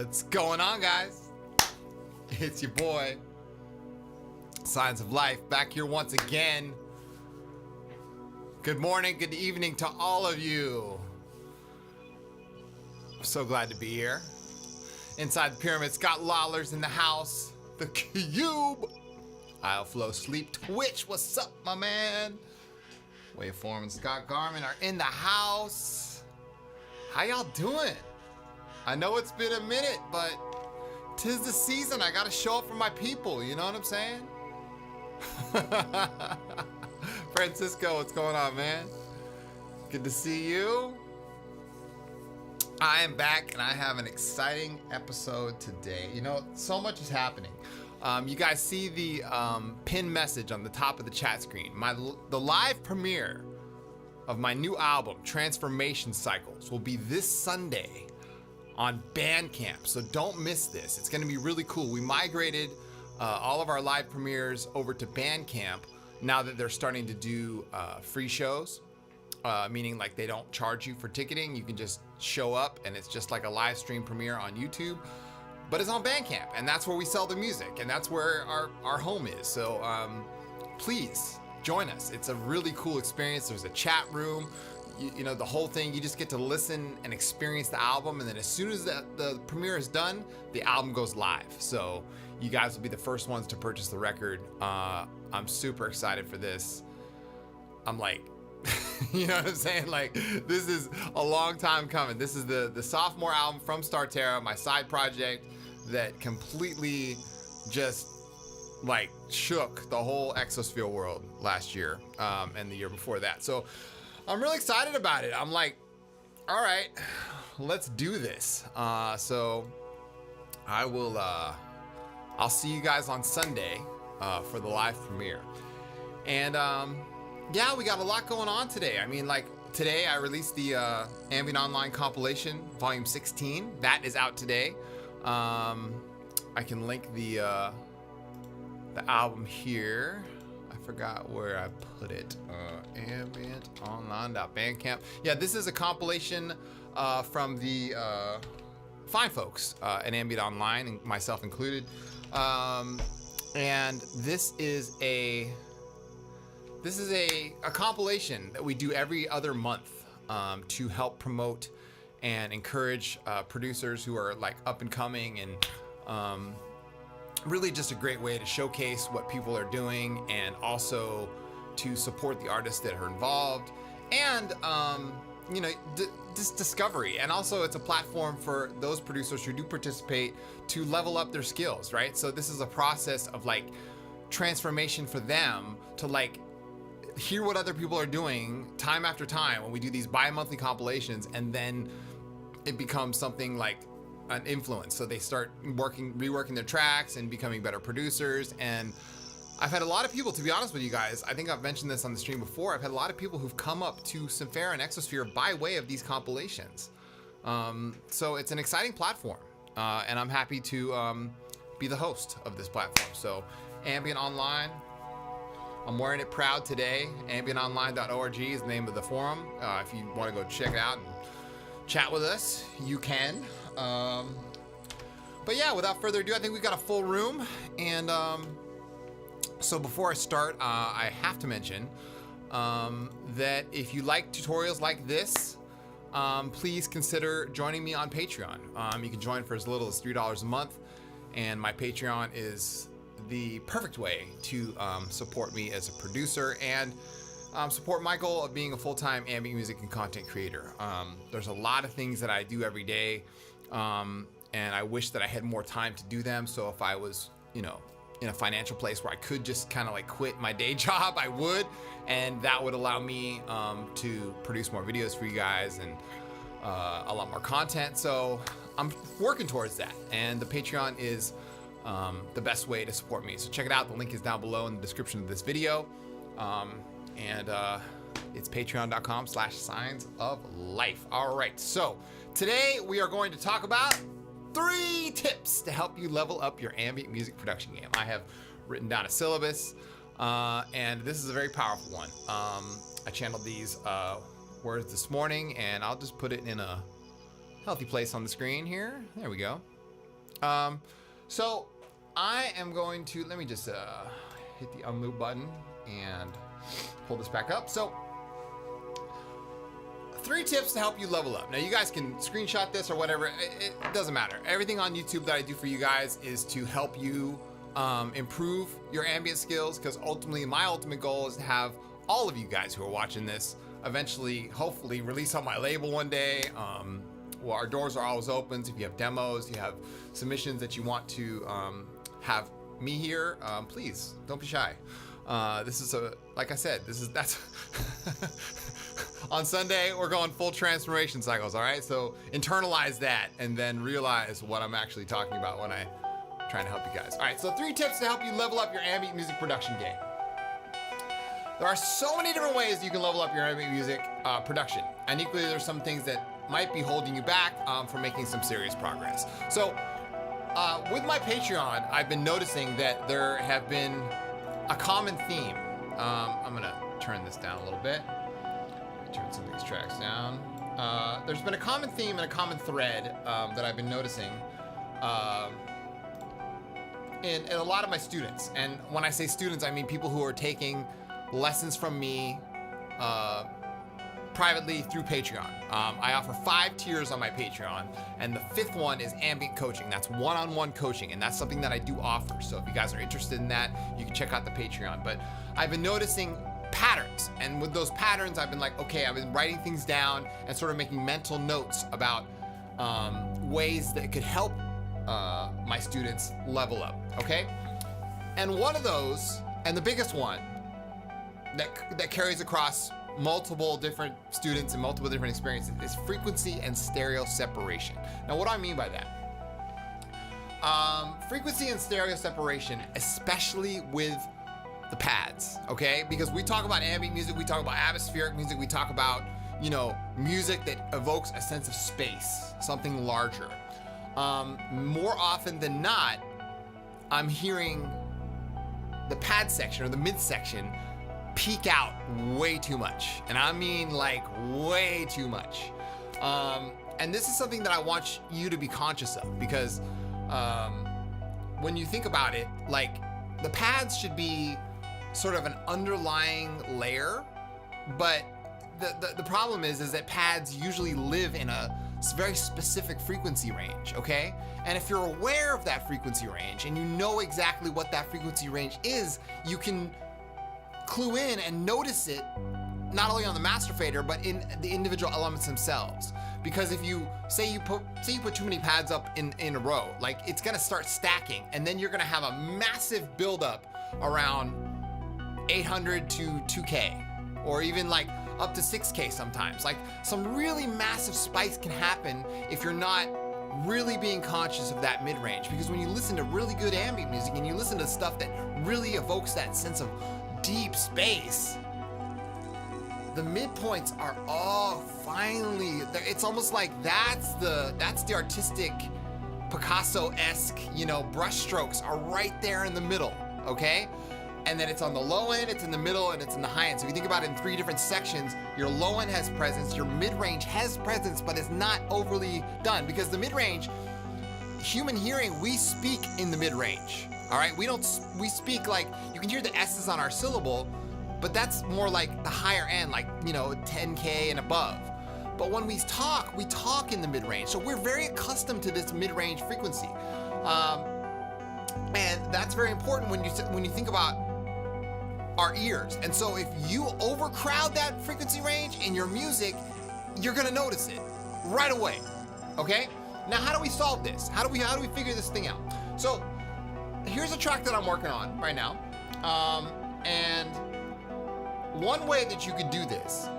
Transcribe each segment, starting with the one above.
What's going on, guys? It's your boy, Signs of Life, back here once again. Good morning, good evening to all of you. I'm so glad to be here. Inside the pyramid, Scott Lawler's in the house. The Cube. I'll Flow Sleep Twitch. What's up, my man? Waveform and Scott Garman are in the house. How y'all doing? I know it's been a minute, but 'tis the season. I gotta show up for my people, you know what I'm saying? Francisco, what's going on, man? Good to see you. I am back, and I have an exciting episode today. You know, so much is happening. You guys see the pinned message on the top of the chat screen. The live premiere of my new album, Transformation Cycles, will be this Sunday on Bandcamp, so don't miss this. It's going to be really cool. We migrated all of our live premieres over to Bandcamp now that they're starting to do free shows, meaning like they don't charge you for ticketing. You can just show up and it's just like a live stream premiere on YouTube, but it's on Bandcamp, and that's where we sell the music, and that's where our home is. So please join us. It's a really cool experience. There's a chat room. You know, the whole thing, you just get to listen and experience the album, and then as soon as the premiere is done, the album goes live. So you guys will be the first ones to purchase the record. I'm super excited for this. I'm like, you know what I'm saying? Like, this is a long time coming. This is the sophomore album from Starterra, my side project that completely just like shook the whole Exosphere world last year and the year before that. So I'm really excited about it. I'm like, all right, let's do this. So I will, I'll see you guys on Sunday for the live premiere. And yeah, we got a lot going on today. I mean, like today I released the Ambient Online Compilation, Volume 16. That is out today. I can link the album here. I forgot where I put it. AmbientOnline.bandcamp. Yeah, this is a compilation from the fine folks at Ambient Online, and myself included. And this is a compilation that we do every other month to help promote and encourage producers who are like up and coming, and really just a great way to showcase what people are doing, and also to support the artists that are involved, and you know, just discovery. And also it's a platform for those producers who do participate to level up their skills, right? So this is a process of like transformation for them to like hear what other people are doing time after time when we do these bi-monthly compilations, and then it becomes something like an influence. So they start reworking their tracks and becoming better producers. And I've had a lot of people, to be honest with you guys, I think I've mentioned this on the stream before, I've had a lot of people who've come up to Symphera and Exosphere by way of these compilations. So it's an exciting platform, and I'm happy to be the host of this platform. So Ambient Online, I'm wearing it proud today. AmbientOnline.org is the name of the forum. If you want to go check it out and chat with us, you can. But yeah, without further ado, I think we've got a full room. And so before I start, I have to mention that if you like tutorials like this, please consider joining me on Patreon. You can join for as little as $3 a month, and my Patreon is the perfect way to support me as a producer and support my goal of being a full-time ambient music and content creator. There's a lot of things that I do every day, and I wish that I had more time to do them. So if I was, you know, in a financial place where I could just kind of like quit my day job, I would, and that would allow me to produce more videos for you guys and a lot more content. So I'm working towards that, and the Patreon is the best way to support me. So check it out. The link is down below in the description of this video. And it's patreon.com/signsoflife. All right, so today we are going to talk about 3 tips to help you level up your ambient music production game. I have written down a syllabus, and this is a very powerful one. I channeled these words this morning, and I'll just put it in a healthy place on the screen here. There we go. So I am going to, let me just hit the unloop button and pull this back up. So 3 tips to help you level up. Now you guys can screenshot this or whatever. It doesn't matter. Everything on YouTube that I do for you guys is to help you improve your ambient skills, because ultimately my ultimate goal is to have all of you guys who are watching this eventually, hopefully, release on my label one day. Well, our doors are always open. So if you have demos, you have submissions that you want to have me here, please don't be shy. This is like I said, that's on Sunday, we're going full transformation cycles, all right? So internalize that and then realize what I'm actually talking about when I'm trying to help you guys. All right, so 3 tips to help you level up your ambient music production game. There are so many different ways you can level up your ambient music production. And equally, there's some things that might be holding you back from making some serious progress. So with my Patreon, I've been noticing that there have been a common theme. I'm gonna turn this down a little bit. Turn some of these tracks down. There's been a common theme and a common thread that I've been noticing in a lot of my students. And when I say students, I mean people who are taking lessons from me privately through Patreon. I offer 5 tiers on my Patreon, and the 5th one is ambient coaching. That's one-on-one coaching, and that's something that I do offer. So if you guys are interested in that, you can check out the Patreon. But I've been noticing patterns, and with those patterns, I've been like, okay, I've been writing things down and sort of making mental notes about ways that could help my students level up, okay? And one of those, and the biggest one, that carries across multiple different students and multiple different experiences is frequency and stereo separation. Now, what do I mean by that? Frequency and stereo separation, especially with the pads, okay? Because we talk about ambient music, we talk about atmospheric music, we talk about, you know, music that evokes a sense of space, something larger. More often than not, I'm hearing the pad section or the mid section peak out way too much. And I mean like way too much. And this is something that I want you to be conscious of, because when you think about it, like the pads should be sort of an underlying layer, but the problem is that pads usually live in a very specific frequency range, okay? And if you're aware of that frequency range and you know exactly what that frequency range is, you can clue in and notice it not only on the master fader, but in the individual elements themselves. Because if you say you put too many pads up in a row, like it's gonna start stacking, and then you're gonna have a massive buildup around 800 to 2K, or even like up to 6K sometimes. Like some really massive spikes can happen if you're not really being conscious of that mid-range. Because when you listen to really good ambient music and you listen to stuff that really evokes that sense of deep space, the midpoints are all finally, it's almost like that's the artistic Picasso-esque, you know, brush strokes are right there in the middle, okay? And then it's on the low end, it's in the middle, and it's in the high end. So if you think about it in 3 different sections, your low end has presence, your mid-range has presence, but it's not overly done, because the mid-range, human hearing, we speak in the mid-range, all right? We speak like, you can hear the S's on our syllable, but that's more like the higher end, like, you know, 10K and above. But when we talk in the mid-range. So we're very accustomed to this mid-range frequency. And that's very important when you think about our ears. And so if you overcrowd that frequency range in your music, you're gonna notice it right away, okay? Now, how do we solve this? How do we figure this thing out? So here's a track that I'm working on right now. And one way that you could do this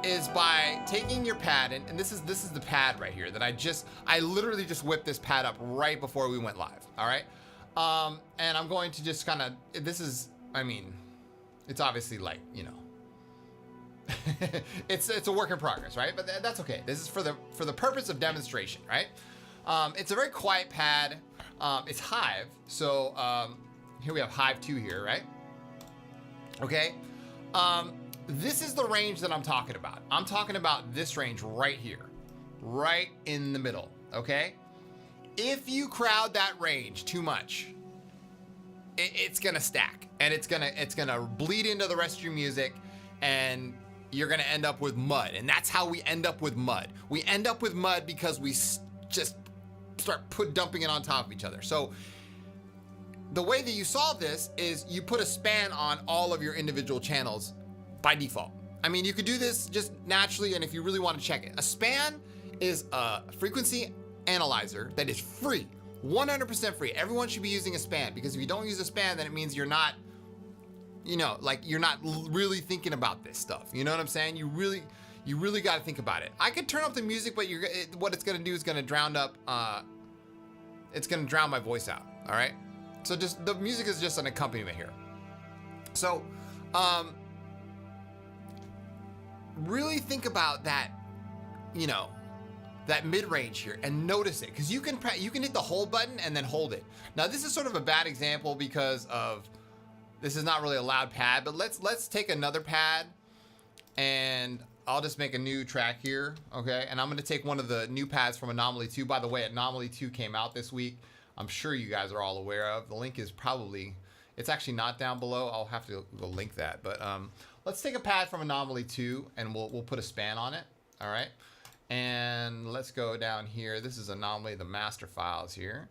is by taking your pad, and this is the pad right here that I literally just whipped this pad up right before we went live, all right? And I'm going to just kind of, it's obviously like, you know, it's a work in progress, right? But that's okay. This is for the purpose of demonstration, right? It's a very quiet pad. It's Hive. So here we have Hive 2 here, right? Okay. This is the range that I'm talking about. I'm talking about this range right here, right in the middle, okay? if you crowd that range too much, it's gonna stack, and it's gonna bleed into the rest of your music, and you're gonna end up with mud. And that's how we end up with mud. We end up with mud because we just start dumping it on top of each other. So the way that you solve this is you put a span on all of your individual channels by default. I mean, you could do this just naturally, and if you really want to check it. A span is a frequency analyzer that is free, 100% free. Everyone should be using a span, because if you don't use a span, then it means you're not, you're not really thinking about this stuff. You know what I'm saying? You really got to think about it. I could turn up the music, but what it's going to do is going to drown my voice out. All right. So just the music is just an accompaniment here. So, really think about that, that mid-range here, and notice it, because you can hit the hold button and then hold it. Now this is sort of a bad example because this is not really a loud pad, but let's take another pad, and I'll just make a new track here, okay? And I'm gonna take one of the new pads from Anomaly 2. By the way, Anomaly 2 came out this week. I'm sure you guys are all aware of. The link is it's actually not down below. I'll have to go link that. But let's take a pad from Anomaly 2, and we'll put a span on it, all right? And let's go down here. This is Anomaly, the master files here.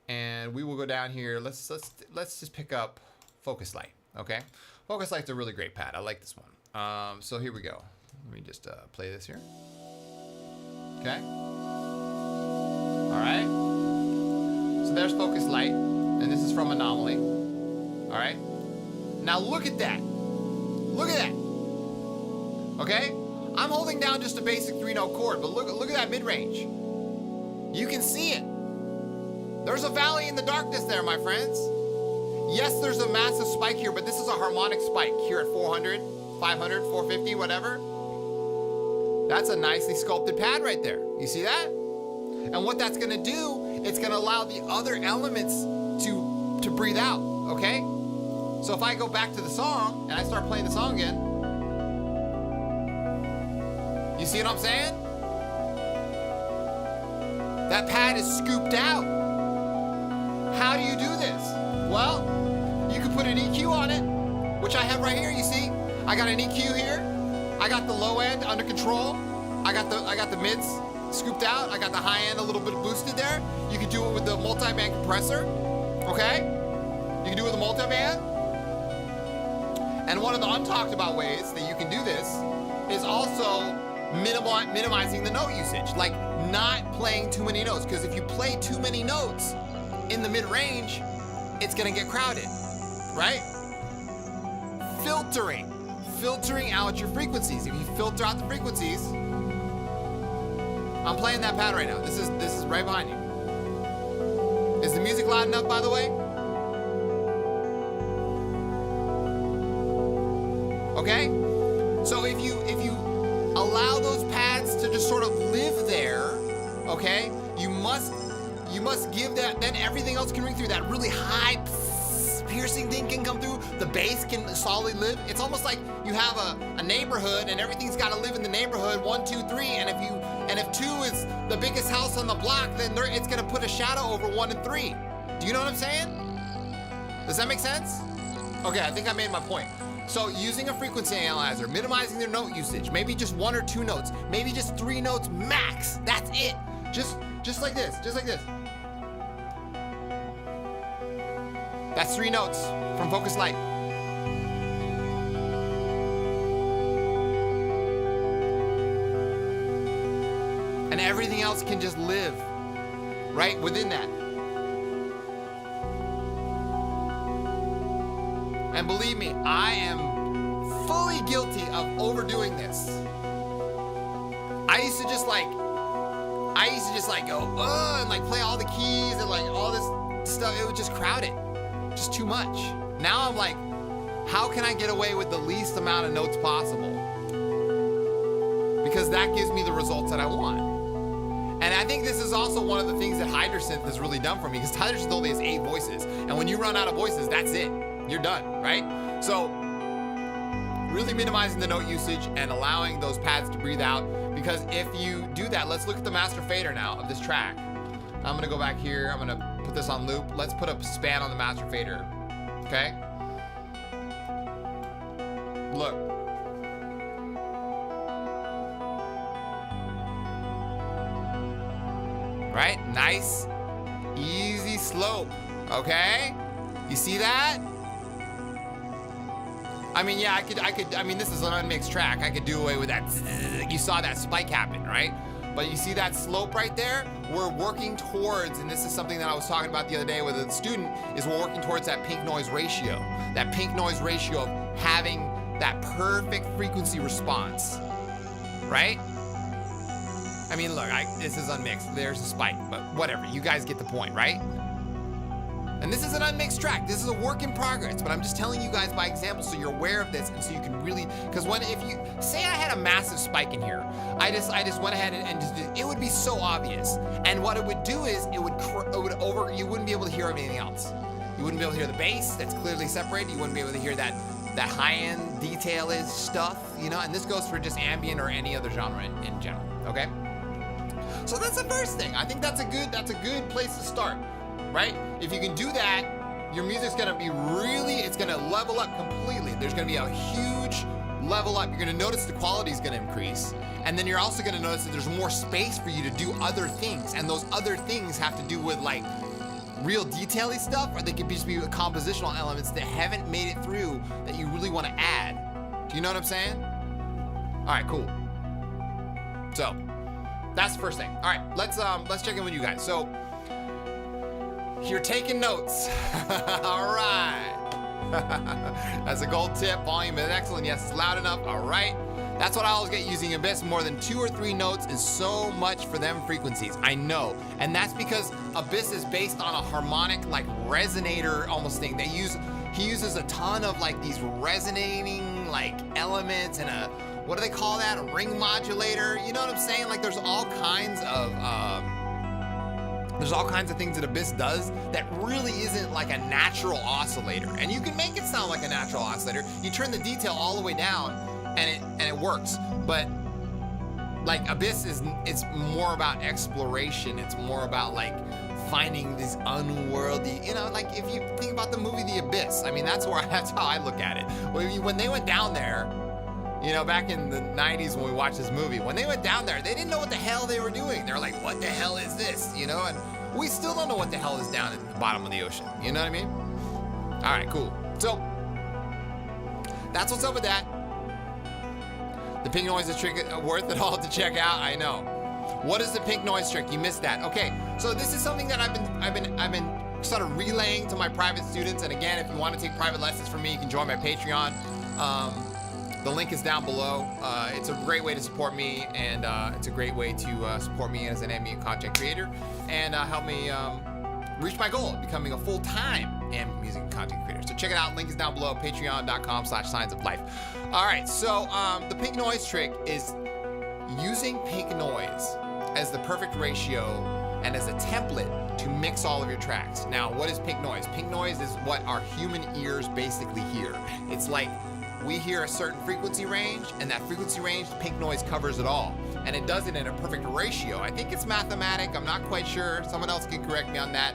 And we will go down here. Let's just pick up Focuslight, okay? Focuslight's a really great pad. I like this one. So here we go. Let me just play this here. Okay. All right. So there's Focuslight, and this is from Anomaly. All right. Now look at that. Look at that. Okay. I'm holding down just a basic 3-note chord, but look at that mid-range. You can see it. There's a valley in the darkness there, my friends. Yes, there's a massive spike here, but this is a harmonic spike here at 400, 500, 450, whatever. That's a nicely sculpted pad right there. You see that? And what that's gonna do, it's gonna allow the other elements to breathe out, okay? So if I go back to the song and I start playing the song again, you see what I'm saying? That pad is scooped out. How do you do this? Well, you can put an EQ on it, which I have right here, you see? I got an EQ here. I got the low end under control. I got the mids scooped out. I got the high end a little bit boosted there. You can do it with the multi-band compressor, okay? You can do it with a multi-band. And one of the untalked about ways that you can do this is also minimizing the note usage, like not playing too many notes, because if you play too many notes in the mid-range, it's gonna get crowded, right? Filtering out your frequencies. If you filter out the frequencies, I'm playing that pad right now. This is right behind you. Is the music loud enough, by the way? Okay? So if you allow those pads to just sort of live there, okay, you must give that, then everything else can ring through. That really high piercing thing can come through. The bass can solidly live. It's almost like you have a neighborhood and everything's got to live in the neighborhood, 1, 2, 3. And if 2 is the biggest house on the block, then it's gonna put a shadow over 1 and 3. Do you know what I'm saying? Does that make sense? Okay, I think I made my point. So using a frequency analyzer, minimizing their note usage, maybe just 1 or 2 notes, maybe just 3 notes max. That's it. Just like this, just like this. That's 3 notes from Focuslight. And everything else can just live right within that. And believe me, I am fully guilty of overdoing this. I used to just like go, and like play all the keys and like all this stuff. It would just crowd it. Just too much. Now I'm like, how can I get away with the least amount of notes possible? Because that gives me the results that I want. And I think this is also one of the things that Hydrosynth has really done for me, because Hydrosynth only has 8 voices. And when you run out of voices, that's it. You're done, right? So really minimizing the note usage and allowing those pads to breathe out, because if you do that, let's look at the master fader now of this track. I'm gonna go back here. I'm gonna put this on loop. Let's put a span on the master fader. Okay. Look. Right? Nice, easy slope. Okay? You see that? I mean, yeah, I mean, this is an unmixed track. I could do away with that. You saw that spike happen, right? But you see that slope right there? We're working towards, and this is something that I was talking about the other day with a student, is we're working towards that pink noise ratio. That pink noise ratio of having that perfect frequency response, right? I mean, look, this is unmixed. There's a spike, but whatever. You guys get the point, right? And this is an unmixed track. This is a work in progress, but I'm just telling you guys by example so you're aware of this and so you can really, because if you, say I had a massive spike in here, I just went ahead and just did, it would be so obvious. And what it would do is you wouldn't be able to hear anything else. You wouldn't be able to hear the bass that's clearly separated. You wouldn't be able to hear that high-end detail-ish stuff, you know, and this goes for just ambient or any other genre in general, okay? So that's the first thing. I think that's a good place to start. Right? If you can do that, your music's gonna be it's gonna level up completely. There's gonna be a huge level up. You're gonna notice the quality is gonna increase. And then you're also gonna notice that there's more space for you to do other things. And those other things have to do with like real detail-y stuff, or they could just be compositional elements that haven't made it through that you really wanna add. Do you know what I'm saying? All right, cool. So, that's the first thing. All right, let's check in with you guys. So, you're taking notes. All right. That's a gold tip. Volume is excellent. Yes, it's loud enough. All right. That's what I always get using Abyss. More than 2 or 3 notes is so much for them frequencies. I know. And that's because Abyss is based on a harmonic, like resonator almost thing. He uses a ton of like these resonating like elements and what do they call that? A ring modulator. You know what I'm saying? Like there's all kinds of things that Abyss does that really isn't like a natural oscillator. And you can make it sound like a natural oscillator. You turn the detail all the way down and it works. But like Abyss it's more about exploration. It's more about like finding this unworldly, you know, like if you think about the movie The Abyss, I mean, that's how I look at it. When they went down there, you know, back in the 90s when we watched this movie, when they went down there, they didn't know what the hell they were doing. They're like, what the hell is this? You know, and we still don't know what the hell is down at the bottom of the ocean. You know what I mean? All right, cool. So that's what's up with that. The pink noise is worth it all to check out. I know. What is the pink noise trick? You missed that. Okay, so this is something that I've been sort of relaying to my private students. And again, if you want to take private lessons from me, you can join my Patreon. The link is down below. It's a great way to support me, and it's a great way to support me as an ambient content creator and help me reach my goal of becoming a full-time ambient music content creator. So check it out. Link is down below, patreon.com/signsoflife. All right, so the pink noise trick is using pink noise as the perfect ratio and as a template to mix all of your tracks. Now, what is pink noise? Pink noise is what our human ears basically hear. It's like we hear a certain frequency range, and that frequency range, pink noise covers it all. And it does it in a perfect ratio. I think it's mathematic. I'm not quite sure. Someone else can correct me on that.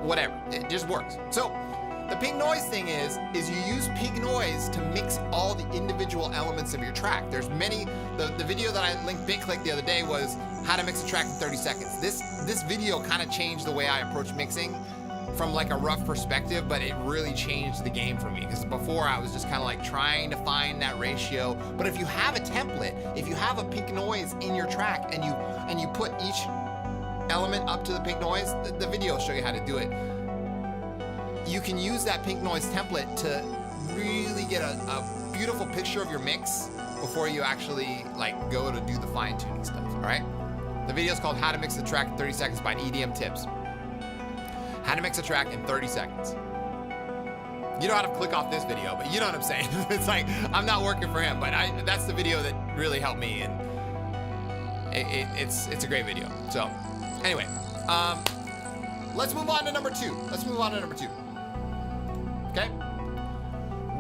Whatever. It just works. So the pink noise thing is you use pink noise to mix all the individual elements of your track. There's many, the video that I linked BitClick the other day was how to mix a track in 30 seconds. This video kind of changed the way I approach mixing from like a rough perspective, but it really changed the game for me, because before I was just kind of like trying to find that ratio. But if you have a template, if you have a pink noise in your track and you put each element up to the pink noise, the video will show you how to do it. You can use that pink noise template to really get a beautiful picture of your mix before you actually like go to do the fine tuning stuff. All right, the video is called How to Mix the Track in 30 Seconds by EDM Tips. How to mix a track in 30 seconds. You don't have to click off this video, but you know what I'm saying. It's like, I'm not working for him, but that's the video that really helped me, and it's a great video. So anyway, let's move on to number 2. Okay?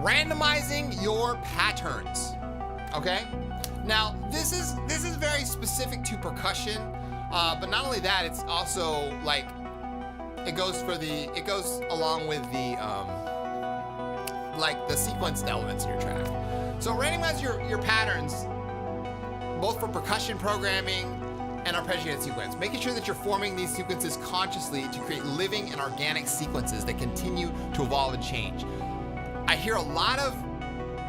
Randomizing your patterns. Okay? Now, this is very specific to percussion. But not only that, it's also like, it goes along with the, like the sequenced elements in your track. So randomize your patterns, both for percussion programming and arpeggiated sequence, making sure that you're forming these sequences consciously to create living and organic sequences that continue to evolve and change. I hear a lot of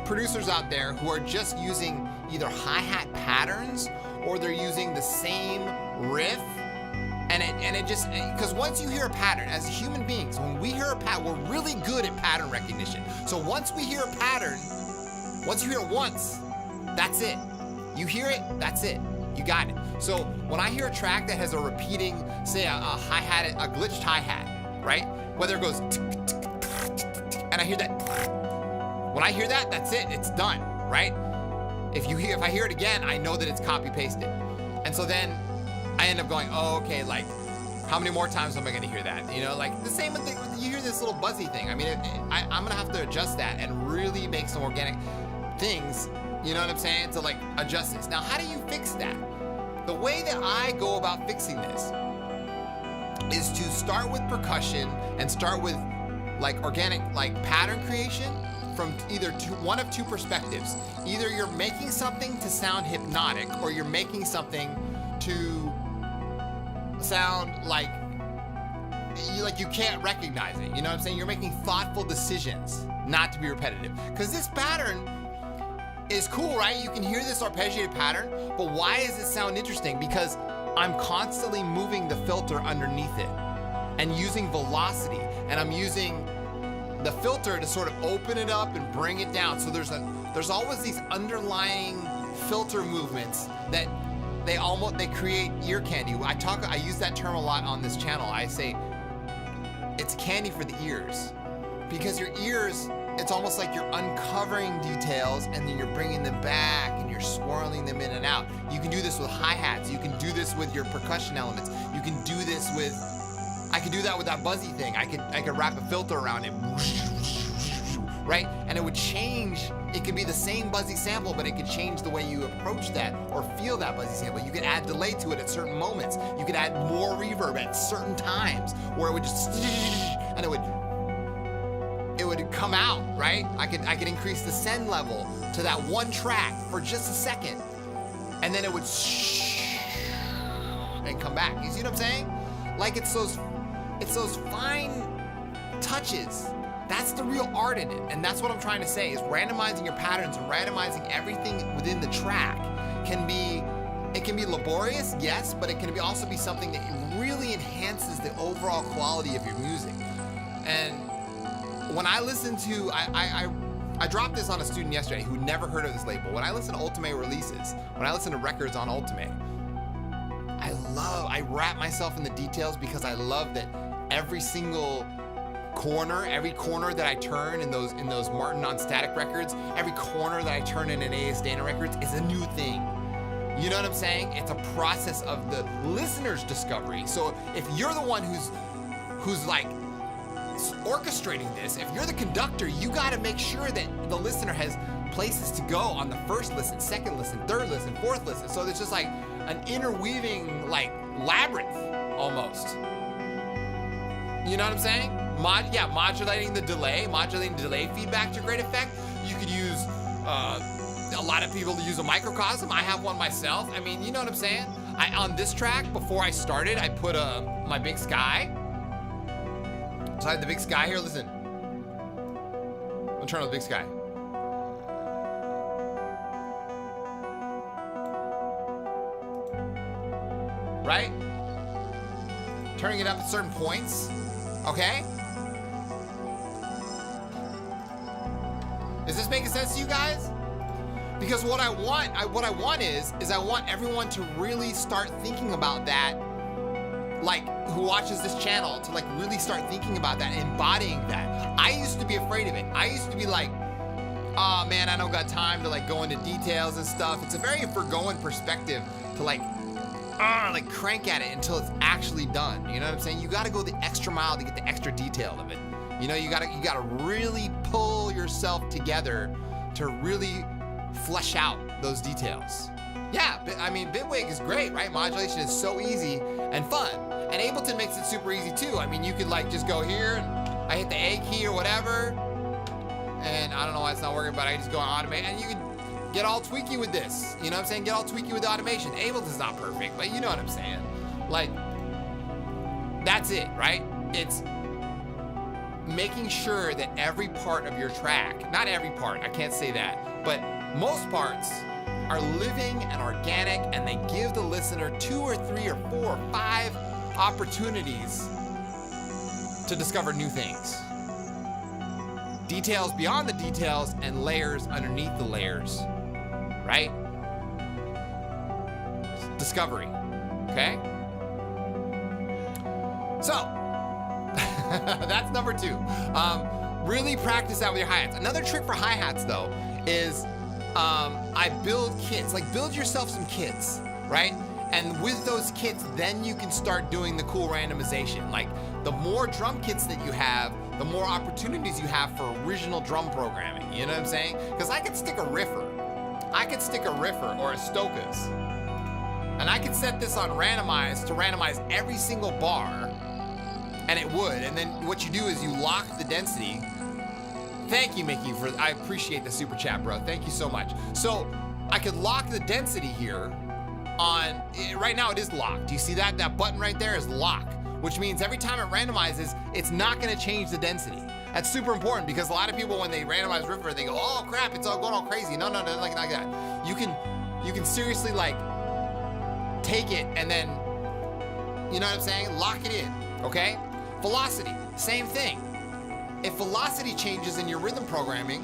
producers out there who are just using either hi-hat patterns or they're using the same riff, and it just, because once you hear a pattern, as human beings, when we hear a pattern, we're really good at pattern recognition. So once we hear a pattern, once you hear it once, that's it. You hear it, that's it. You got it. So when I hear a track that has a repeating, say a hi-hat, a glitched hi-hat, right? Whether it goes and I hear that, when I hear that, that's it. It's done, right? If I hear it again, I know that it's copy pasted. And so then I end up going, oh, okay, like, how many more times am I gonna hear that? You know, like the same thing, you hear this little buzzy thing. I mean, I'm gonna have to adjust that and really make some organic things, you know what I'm saying, to like adjust this. Now, how do you fix that? The way that I go about fixing this is to start with percussion and start with like organic, like pattern creation from either one of two perspectives. Either you're making something to sound hypnotic or you're making something to sound like you can't recognize it. You know what I'm saying? You're making thoughtful decisions not to be repetitive. Because this pattern is cool, right? You can hear this arpeggiated pattern, but why does it sound interesting? Because I'm constantly moving the filter underneath it and using velocity, and I'm using the filter to sort of open it up and bring it down. So there's always these underlying filter movements that they create ear candy. I use that term a lot on this channel. I say it's candy for the ears, because your ears, it's almost like you're uncovering details and then you're bringing them back and you're swirling them in and out. You can do this with hi-hats. You can do this with your percussion elements. You can do this with, I could do that with that buzzy thing. I could wrap a filter around it, right? And it would change. It could be the same buzzy sample, but it could change the way you approach that or feel that buzzy sample. You could add delay to it at certain moments. You could add more reverb at certain times where it would just, and it would come out, right? I could increase the send level to that one track for just a second, and then it would and come back. You see what I'm saying? Like it's those fine touches. That's the real art in it, and that's what I'm trying to say, is randomizing your patterns and randomizing everything within the track can be laborious, yes, but it can also be something that really enhances the overall quality of your music. And when I listen to, I dropped this on a student yesterday who never heard of this label. When I listen to Ultimate releases, when I listen to records on Ultimate, I wrap myself in the details, because I love that every single corner, every corner that I turn in those Martin on Static records, every corner that I turn in an A.S. Dana records is a new thing. You know what I'm saying? It's a process of the listener's discovery. So if you're the one who's like orchestrating this, if you're the conductor, you got to make sure that the listener has places to go on the first listen, second listen, third listen, fourth listen. So there's just like an interweaving like labyrinth almost. You know what I'm saying? Modulating the delay feedback to great effect. You could use, a lot of people use a microcosm. I have one myself. I mean, you know what I'm saying? On this track, before I started, I put my Big Sky. So I had the Big Sky here, listen. I'm gonna turn on the Big Sky. Right? Turning it up at certain points, okay? Is this making sense to you guys? Because what I want is I want everyone to really start thinking about that, like who watches this channel, to like really start thinking about that, embodying that. I used to be afraid of it. I used to be like, oh man, I don't got time to like go into details and stuff. It's a very forgoing perspective to like crank at it until it's actually done. You know what I'm saying? You gotta go the extra mile to get the extra detail of it. You know, you gotta really pull yourself together to really flesh out those details. Yeah, I mean, Bitwig is great, right? Modulation is so easy and fun. And Ableton makes it super easy too. I mean, you could like just go here and I hit the A key or whatever. And I don't know why it's not working, but I just go on automate and you can get all tweaky with this. You know what I'm saying? Get all tweaky with the automation. Ableton's not perfect, but you know what I'm saying. Like, that's it, right? It's making sure that every part of your track, not every part, I can't say that, but most parts are living and organic, and they give the listener 2 or 3 or 4 or 5 opportunities to discover new things. Details beyond the details and layers underneath the layers, right? Discovery, okay? So, that's number 2. Really practice that with your hi-hats. Another trick for hi-hats though is I build kits, like build yourself some kits, right? And with those kits, then you can start doing the cool randomization. Like the more drum kits that you have, the more opportunities you have for original drum programming. You know what I'm saying? Because I could stick a riffer. I could stick a riffer or a Stokas. And I could set this on randomize to randomize every single bar. And it would. And then what you do is you lock the density. Thank you, Mickey, I appreciate the super chat, bro. Thank you so much. So I could lock the density here on, right now it is locked. Do you see that? That button right there is locked, which means every time it randomizes, it's not gonna change the density. That's super important because a lot of people, when they randomize Ripper, they go, oh crap, it's all going all crazy. No, like that. You can seriously like take it and then, you know what I'm saying? Lock it in, okay? Velocity, same thing. If velocity changes in your rhythm programming,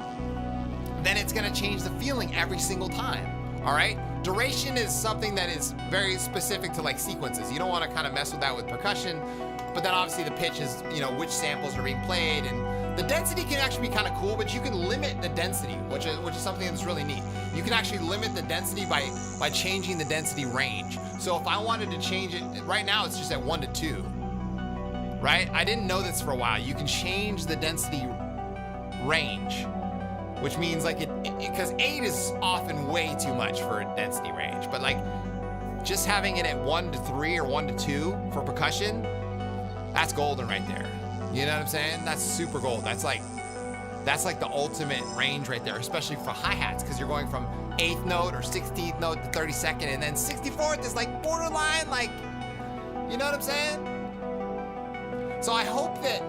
then it's gonna change the feeling every single time, all right? Duration is something that is very specific to like sequences. You don't wanna kind of mess with that with percussion, but then obviously the pitch is, you know, which samples are being played, and the density can actually be kind of cool, but you can limit the density, which is something that's really neat. You can actually limit the density by changing the density range. So if I wanted to change it, right now it's just at 1 to 2. Right? I didn't know this for a while. You can change the density range, which means like because 8 is often way too much for a density range, but like just having it at 1 to 3 or 1 to 2 for percussion, that's golden right there. You know what I'm saying? That's super gold. That's like the ultimate range right there, especially for hi-hats, because you're going from 8th note or 16th note to 32nd, and then 64th is like borderline, like, you know what I'm saying? So I hope that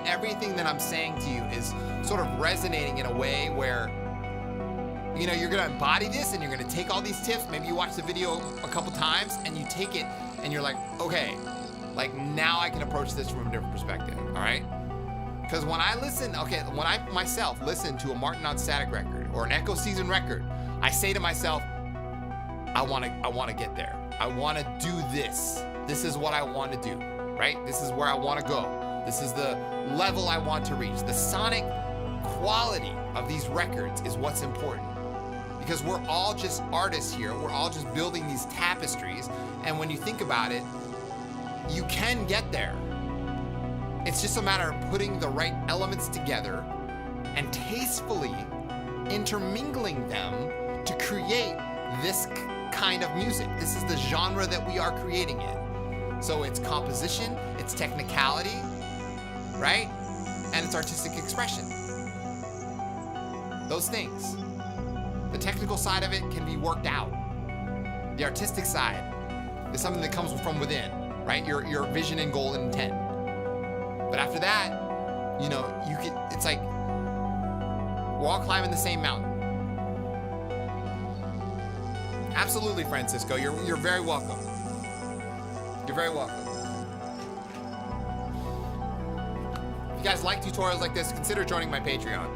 everything that I'm saying to you is sort of resonating in a way where, you know, you're gonna embody this and you're gonna take all these tips. Maybe you watch the video a couple times and you take it and you're like, okay, like now I can approach this from a different perspective, all right? Because when I myself listen to a Martin on Static record or an Echo Season record, I say to myself, I wanna get there. I wanna do this. This is what I wanna do. Right? This is where I want to go. This is the level I want to reach. The sonic quality of these records is what's important. Because we're all just artists here. We're all just building these tapestries. And when you think about it, you can get there. It's just a matter of putting the right elements together and tastefully intermingling them to create this kind of music. This is the genre that we are creating in. So it's composition, it's technicality, right? And it's artistic expression. Those things. The technical side of it can be worked out. The artistic side is something that comes from within, right? Your vision and goal and intent. But after that, you know, it's like we're all climbing the same mountain. Absolutely, Francisco, you're very welcome. You're very welcome. If you guys like tutorials like this, consider joining my Patreon.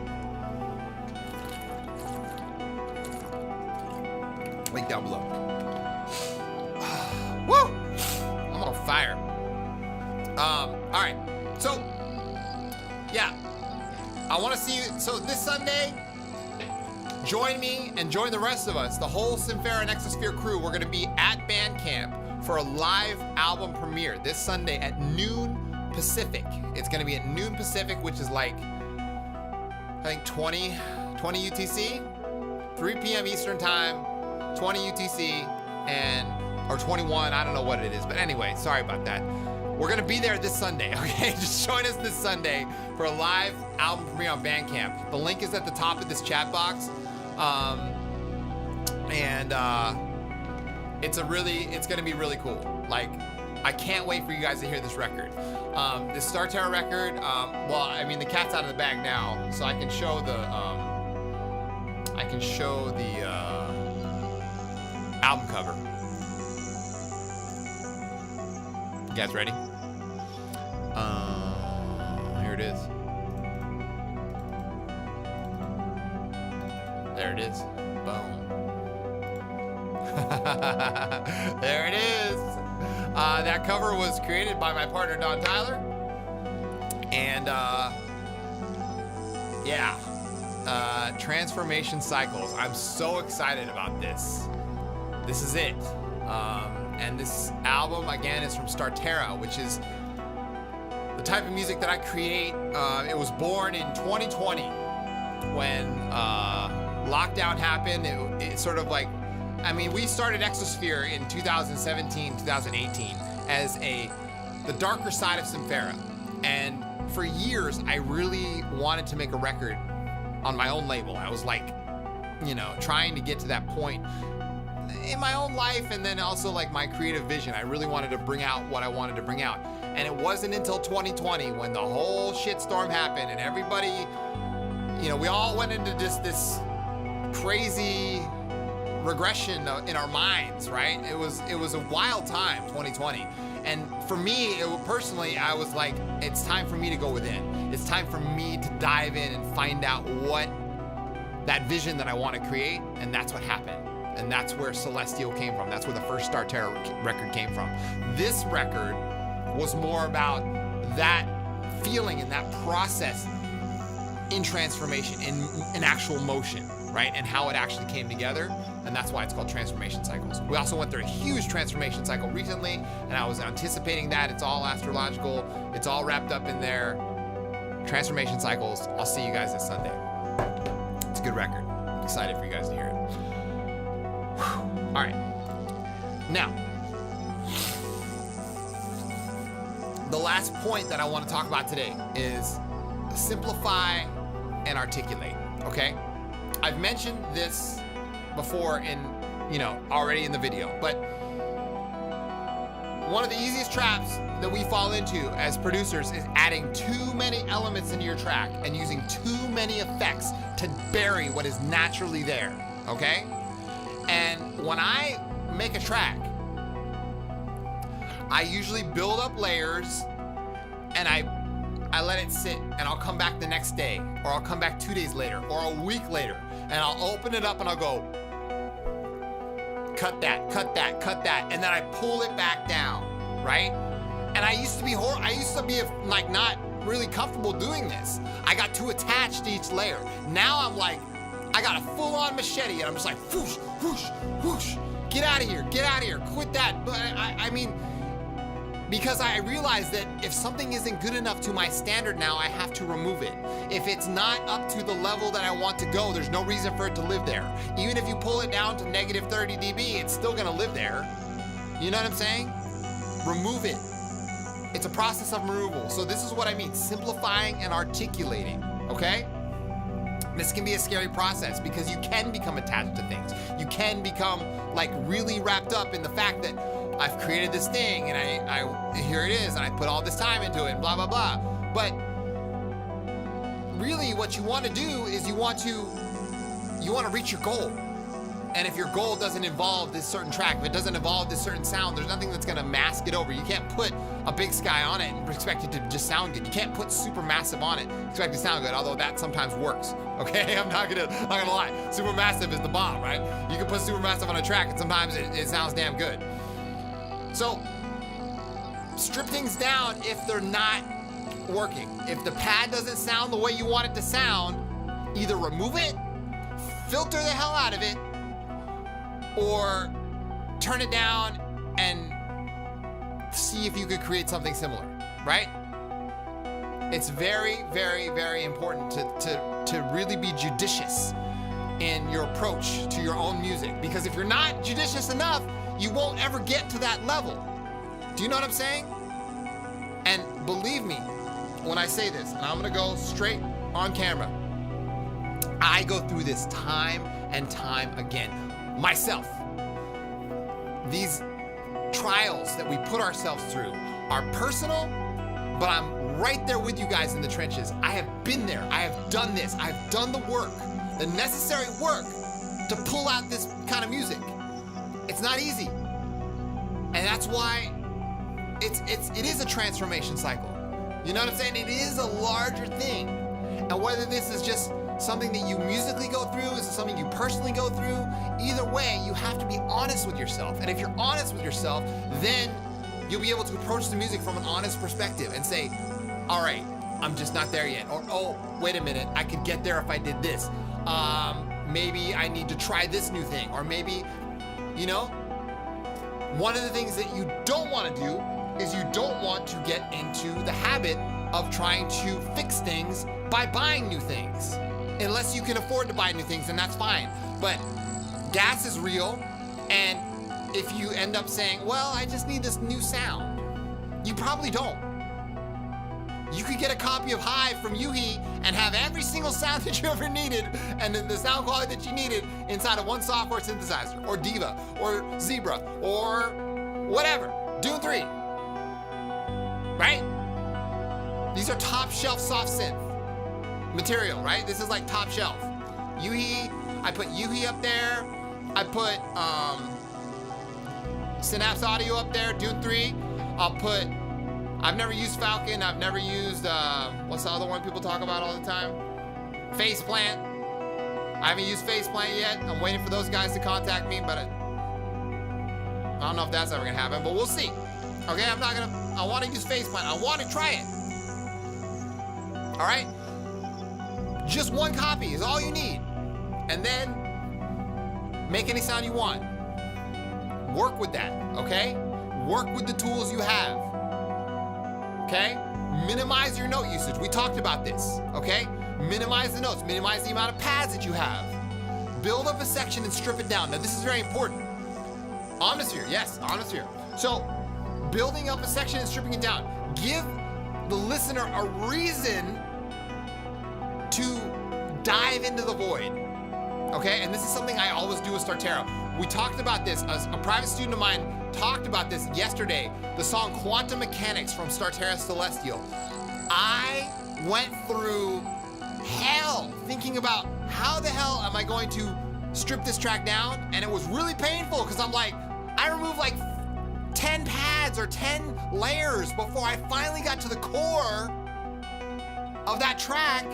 Link down below. Woo! I'm on fire. All right. So, yeah. I want to see you. So this Sunday, join me and join the rest of us, the whole Symphera and Exosphere crew. We're going to be at Bandcamp for a live album premiere this Sunday at noon Pacific. It's gonna be at noon Pacific, which is like, I think 20 UTC, 3 p.m. Eastern time. 20 UTC, or 21, I don't know what it is, but anyway, sorry about that. We're gonna be there this Sunday, okay? Just join us this Sunday for a live album premiere on Bandcamp. The link is at the top of this chat box. It's gonna be really cool. Like, I can't wait for you guys to hear this record. This Star Terror record, well, I mean, the cat's out of the bag now, so I can show the album cover. You guys ready? Here it is. There it is. Boom. There it is. That cover was created by my partner Don Tyler, and Transformation Cycles. I'm so excited about this. This is it. And this album again is from Starterra, which is the type of music that I create. It was born in 2020 when lockdown happened. It sort of like, I mean, we started Exosphere in 2017, 2018 as the darker side of Symphera. And for years, I really wanted to make a record on my own label. I was like, trying to get to that point in my own life, and then also like my creative vision. I really wanted to bring out what I wanted to bring out. And it wasn't until 2020 when the whole shitstorm happened and everybody, we all went into just this crazy regression in our minds, right? It was a wild time, 2020. And for me, personally, I was like, it's time for me to go within. It's time for me to dive in and find out what that vision that I want to create, and that's what happened. And that's where Celestial came from. That's where the first Star Terror record came from. This record was more about that feeling and that process in transformation, in actual motion, right? And how it actually came together. And that's why it's called Transformation Cycles. We also went through a huge transformation cycle recently, and I was anticipating that. It's all astrological. It's all wrapped up in there. Transformation Cycles. I'll see you guys this Sunday. It's a good record. I'm excited for you guys to hear it. All right. Now, the last point that I want to talk about today is simplify and articulate, okay? I've mentioned this before already in the video, but one of the easiest traps that we fall into as producers is adding too many elements into your track and using too many effects to bury what is naturally there, okay? And when I make a track, I usually build up layers and I let it sit, and I'll come back the next day, or I'll come back 2 days later, or a week later, and I'll open it up and I'll go, cut that, and then I pull it back down, right? And I used to be like not really comfortable doing this. I got too attached to each layer. Now I'm like, I got a full-on machete, and I'm just like, whoosh, whoosh, whoosh, get out of here, quit that. But I mean, because I realize that if something isn't good enough to my standard now, I have to remove it. If it's not up to the level that I want to go, there's no reason for it to live there. Even if you pull it down to negative 30 dB, it's still gonna live there. You know what I'm saying? Remove it. It's a process of removal. So this is what I mean, simplifying and articulating, okay? This can be a scary process because you can become attached to things. You can become like really wrapped up in the fact that I've created this thing and I here it is and I put all this time into it and blah, blah, blah. But really what you want to do is you want to reach your goal. And if your goal doesn't involve this certain track, if it doesn't involve this certain sound, there's nothing that's gonna mask it over. You can't put a big sky on it and expect it to just sound good. You can't put Supermassive on it and expect it to sound good, although that sometimes works, okay? I'm not gonna lie. Supermassive is the bomb, right? You can put Supermassive on a track and sometimes it sounds damn good. So, strip things down if they're not working. If the pad doesn't sound the way you want it to sound, either remove it, filter the hell out of it, or turn it down and see if you could create something similar, right? It's very, very, very important to really be judicious in your approach to your own music. Because if you're not judicious enough, you won't ever get to that level. Do you know what I'm saying? And believe me when I say this, and I'm gonna go straight on camera, I go through this time and time again. Myself. These trials that we put ourselves through are personal, but I'm right there with you guys in the trenches. I have been there. I have done this. I've done the work, the necessary work to pull out this kind of music. It's not easy. And that's why it is a transformation cycle. You know what I'm saying? It is a larger thing. And whether this is just something that you musically go through, is it something you personally go through, either way, you have to be honest with yourself. And if you're honest with yourself, then you'll be able to approach the music from an honest perspective and say, all right, I'm just not there yet. Or, oh, wait a minute, I could get there if I did this. Maybe I need to try this new thing. Or maybe, you know, one of the things that you don't want to do is you don't want to get into the habit of trying to fix things by buying new things. Unless you can afford to buy new things, then that's fine. But gas is real, and if you end up saying, well, I just need this new sound, you probably don't. You could get a copy of Hive from Yuhi and have every single sound that you ever needed and the sound quality that you needed inside of one software synthesizer, or Diva, or Zebra, or whatever, Dune 3, right? These are top shelf soft synth material, right? This is like top shelf. Yuhi, I put Yuhi up there. I put Synapse Audio up there, Dune 3. I've never used Falcon. I've never used, what's the other one people talk about all the time? Faceplant. I haven't used Faceplant yet. I'm waiting for those guys to contact me, but I don't know if that's ever gonna happen, but we'll see. Okay, I wanna use Faceplant. I wanna try it. All right? Just one copy is all you need. And then make any sound you want. Work with that, okay? Work with the tools you have, okay? Minimize your note usage. We talked about this, okay? Minimize the notes, minimize the amount of pads that you have. Build up a section and strip it down. Now, this is very important. Omnisphere, yes, Omnisphere. So, building up a section and stripping it down. Give the listener a reason to dive into the void, okay? And this is something I always do with Startera. We talked about this, a private student of mine talked about this yesterday, the song Quantum Mechanics from Startera Celestial. I went through hell thinking about how the hell am I going to strip this track down, and it was really painful because I'm like, I removed like 10 pads or 10 layers before I finally got to the core of that track.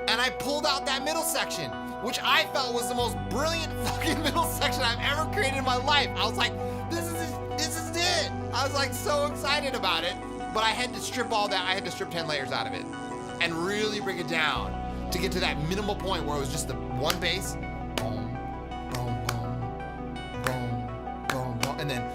And I pulled out that middle section, which I felt was the most brilliant fucking middle section I've ever created in my life. I was like, this is it. I was like so excited about it, but I had to strip all that. I had to strip 10 layers out of it and really bring it down to get to that minimal point where it was just the one bass, boom, boom, boom, boom, boom, boom, and then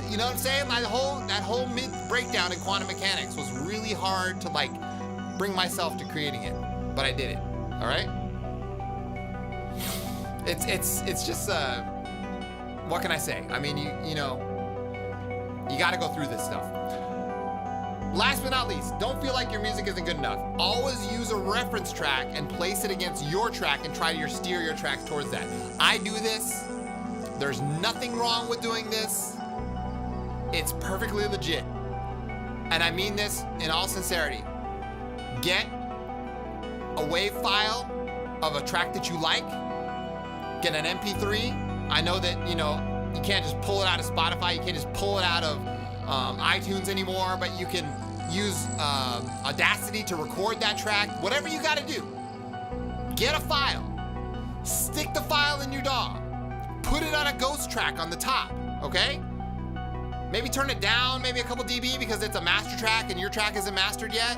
you know what I'm saying? That whole mid breakdown in Quantum Mechanics was really hard to like bring myself to creating it, but I did it. All right. It's just what can I say? I mean, you know, you got to go through this stuff. Last but not least, don't feel like your music isn't good enough. Always use a reference track and place it against your track and try to steer your track towards that. I do this. There's nothing wrong with doing this. It's perfectly legit. And I mean this in all sincerity. Get a WAV file of a track that you like. Get an MP3. I know that, you know, you can't just pull it out of Spotify. You can't just pull it out of iTunes anymore, but you can use Audacity to record that track. Whatever you gotta do. Get a file. Stick the file in your DAW. Put it on a ghost track on the top, okay? Maybe turn it down, maybe a couple dB because it's a master track and your track isn't mastered yet.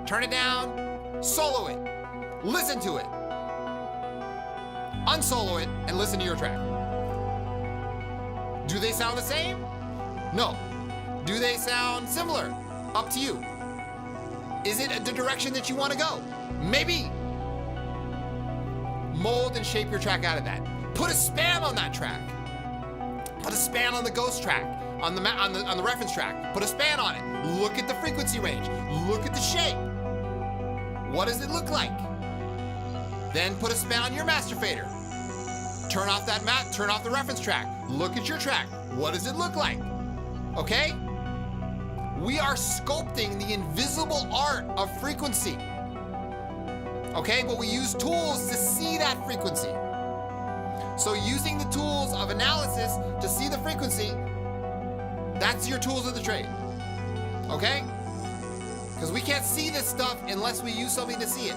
Turn it down, solo it, listen to it, unsolo it, and listen to your track. Do they sound the same? No. Do they sound similar? Up to you. Is it the direction that you want to go? Maybe. Mold and shape your track out of that. Put a span on that track. Put a span on the ghost track, on the reference track. Put a span on it. Look at the frequency range. Look at the shape. What does it look like? Then put a span on your master fader. Turn off that turn off the reference track. Look at your track. What does it look like? Okay? We are sculpting the invisible art of frequency. Okay, but we use tools to see that frequency. So using the tools of analysis to see the frequency, that's your tools of the trade. Okay? Because we can't see this stuff unless we use something to see it.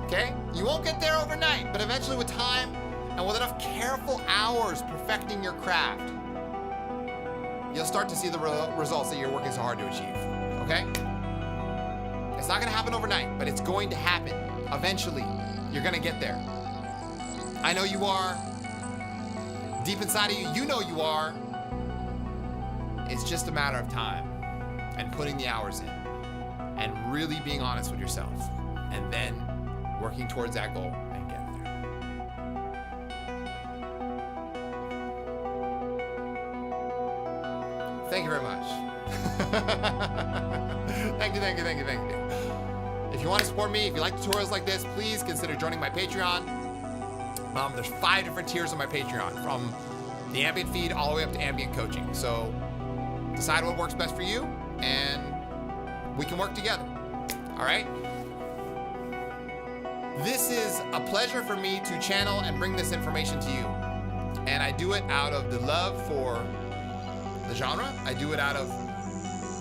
Okay? You won't get there overnight, but eventually with time and with enough careful hours perfecting your craft, you'll start to see the results that you're working so hard to achieve. Okay? It's not gonna happen overnight, but it's going to happen. Eventually, you're gonna get there. I know you are. Deep inside of you, you know you are. It's just a matter of time and putting the hours in and really being honest with yourself and then working towards that goal and getting there. Thank you very much. Thank you. If you want to support me, if you like tutorials like this, please consider joining my Patreon. There's 5 different tiers on my Patreon, from the ambient feed all the way up to ambient coaching. So decide what works best for you and we can work together. All right? This is a pleasure for me to channel and bring this information to you. And I do it out of the love for the genre. I do it out of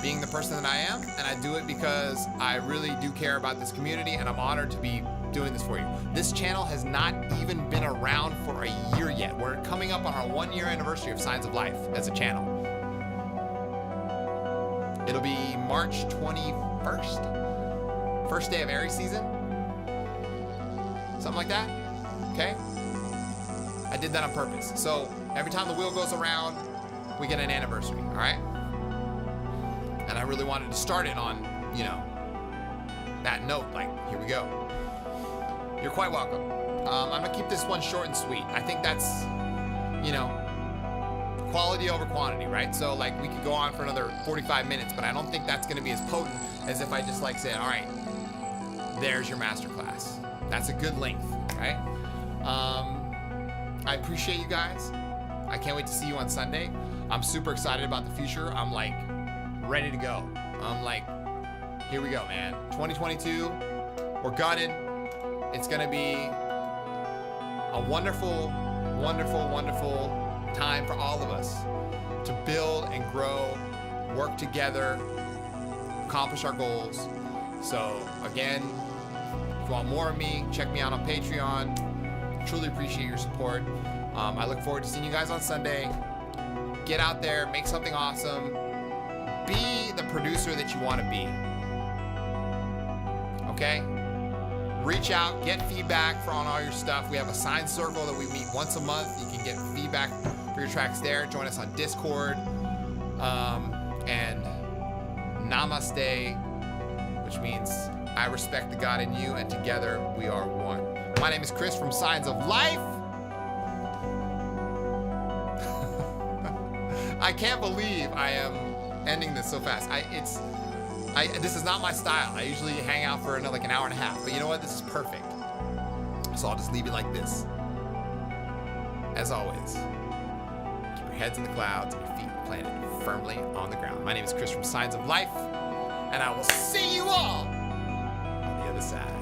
being the person that I am. And I do it because I really do care about this community and I'm honored to be doing this for you. This channel has not even been around for a year yet. We're coming up on our 1-year anniversary of Signs of Life as a channel. It'll be March 21st, first day of Aries season. Something like that, okay? I did that on purpose. So every time the wheel goes around, we get an anniversary, all right? And I really wanted to start it on, that note, like, here we go. You're quite welcome. I'm gonna keep this one short and sweet. I think that's, quality over quantity, right? So like we could go on for another 45 minutes, but I don't think that's gonna be as potent as if I just like said, all right, there's your masterclass. That's a good length, right? I appreciate you guys. I can't wait to see you on Sunday. I'm super excited about the future. I'm like ready to go. I'm like, here we go, man. 2022, we're gunning. It's gonna be a wonderful, wonderful, wonderful time for all of us to build and grow, work together, accomplish our goals. So again, if you want more of me, check me out on Patreon. Truly appreciate your support. I look forward to seeing you guys on Sunday. Get out there, make something awesome. Be the producer that you want to be. Okay? Reach out, get feedback on all your stuff. We have a sign circle that we meet once a month. You can get feedback for your tracks there. Join us on Discord. And namaste, which means I respect the God in you, and together we are one. My name is Chris from Signs of Life. I can't believe I am ending this so fast. This is not my style. I usually hang out for like an hour and a half, but you know what? This is perfect. So I'll just leave it like this. As always, keep your heads in the clouds and your feet planted firmly on the ground. My name is Chris from Signs of Life, and I will see you all on the other side.